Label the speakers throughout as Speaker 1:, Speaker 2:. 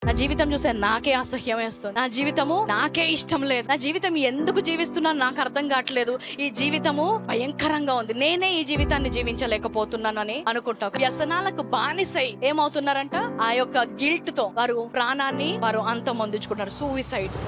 Speaker 1: నా జీవితం చూస్తే నాకే అసహ్యం వేస్తుంది, నా జీవితము నాకే ఇష్టం లేదు, నా జీవితం ఎందుకు జీవిస్తున్నాను నాకు అర్థం కావట్లేదు, ఈ జీవితము భయంకరంగా ఉంది, నేనే ఈ జీవితాన్ని జీవించలేకపోతున్నానని అనుకుంటా. వ్యసనాలకు బానిసై ఏమవుతున్నారంట, ఆ యొక్క గిల్ట్ తో వారు ప్రాణాన్ని వారు అంతమొందించుకుంటారు, సూసైడ్స్.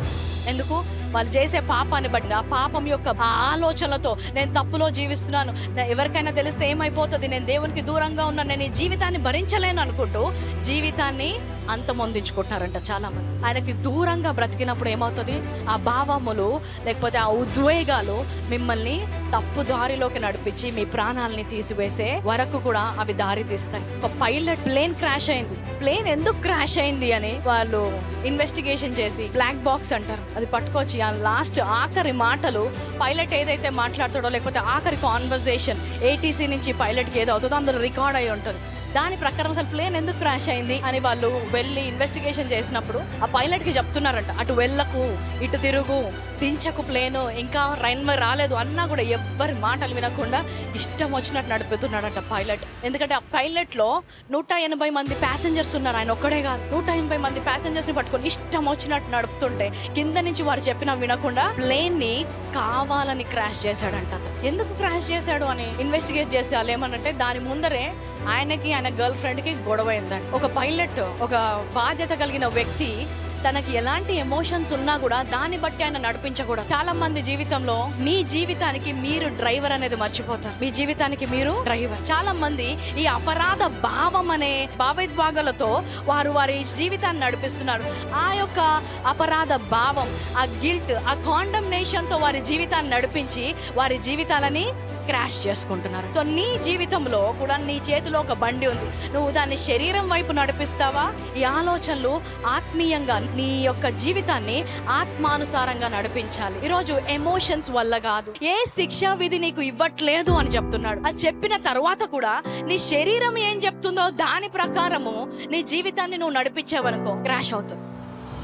Speaker 1: ఎందుకు? వాళ్ళు చేసే పాపాన్ని బట్టి, ఆ పాపం యొక్క ఆ ఆలోచనలతో నేను తప్పులో జీవిస్తున్నాను, ఎవరికైనా తెలిస్తే ఏమైపోతుంది, నేను దేవునికి దూరంగా ఉన్నాను, నేను ఈ జీవితాన్ని భరించలేను అనుకుంటూ జీవితాన్ని అంతమొందించుకుంటున్నారంట చాలా మంది. ఆయనకి దూరంగా బ్రతికినప్పుడు ఏమవుతుంది, ఆ భావములు లేకపోతే ఆ ఉద్వేగాలు మిమ్మల్ని తప్పు దారిలోకి నడిపించి మీ ప్రాణాలని తీసివేసే వరకు కూడా అవి దారి తీస్తాయి. ఒక పైలట్ ప్లేన్ క్రాష్ అయింది, ప్లేన్ ఎందుకు క్రాష్ అయింది అని వాళ్ళు ఇన్వెస్టిగేషన్ చేసి బ్లాక్ బాక్స్ అంటారు, అది పట్టుకొచ్చి ఆ లాస్ట్ ఆఖరి మాటలు పైలట్ ఏదైతే మాట్లాడతాడో లేకపోతే ఆఖరి కాన్వర్సేషన్ ఏటీసీ నుంచి పైలట్కి ఏదో అవుతుందో అందులో రికార్డ్ అయి ఉంటుంది. దాని ప్రకారం అసలు ప్లేన్ ఎందుకు క్రాష్ అయింది అని వాళ్ళు వెళ్ళి ఇన్వెస్టిగేషన్ చేసినప్పుడు ఆ పైలట్ కి చెప్తున్నారంట, అటు వెళ్ళకు, ఇటు తిరుగు, దించకు ప్లేను, ఇంకా రన్వే రాలేదు అన్నా కూడా ఎవ్వరి మాటలు వినకుండా ఇష్టం వచ్చినట్టు నడుపుతున్నాడంట పైలట్. ఎందుకంటే ఆ పైలట్ లో 180 మంది ప్యాసింజర్స్ ఉన్నారు, ఆయన ఒక్కడే కాదు, 180 మంది ప్యాసింజర్స్ ని పట్టుకొని ఇష్టం వచ్చినట్టు నడుపుతుంటే కింద నుంచి వారు చెప్పినా వినకుండా ప్లేన్ ని కావాలని క్రాష్ చేశాడంట. ఎందుకు క్రాష్ చేశాడు అని ఇన్వెస్టిగేట్ చేసి వాళ్ళు ఏమనంటే దాని ముందరే ఆయనకి ఆయన గర్ల్ ఫ్రెండ్ కి గొడవ అయిందండి. ఒక పైలట్, ఒక బాధ్యత కలిగిన వ్యక్తి, తనకి ఎలాంటి ఎమోషన్స్ ఉన్నా కూడా దాన్ని బట్టి ఆయన నడిపించకూడదు. చాలా మంది జీవితంలో మీ జీవితానికి మీరు డ్రైవర్ అనేది మర్చిపోతారు, మీ జీవితానికి మీరు డ్రైవర్. చాలా మంది ఈ అపరాధ భావం అనే భావోద్వేగాలతో వారి జీవితాన్ని నడిపిస్తున్నారు. ఆ యొక్క అపరాధ భావం, ఆ గిల్ట్, ఆ కాండమ్నేషన్ తో వారి జీవితాన్ని నడిపించి వారి జీవితాలని క్రాష్ చేసుకుంటున్నారు. సో నీ జీవితంలో కూడా నీ చేతిలో ఒక బండి ఉంది, నువ్వు దాన్ని శరీరం వైపు నడిపిస్తావా? ఈ ఆలోచనలు ఆత్మీయంగా నీ యొక్క జీవితాన్ని ఆత్మానుసారంగా నడిపించాలి. ఈరోజు ఎమోషన్స్ వల్ల కాదు, ఏ శిక్షా విధి నీకు ఇవ్వట్లేదు అని చెప్తున్నాడు. అది చెప్పిన తర్వాత కూడా నీ శరీరం ఏం చెప్తుందో దాని ప్రకారము నీ జీవితాన్ని నువ్వు నడిపించేవనుకో క్రాష్ అవుతుంది.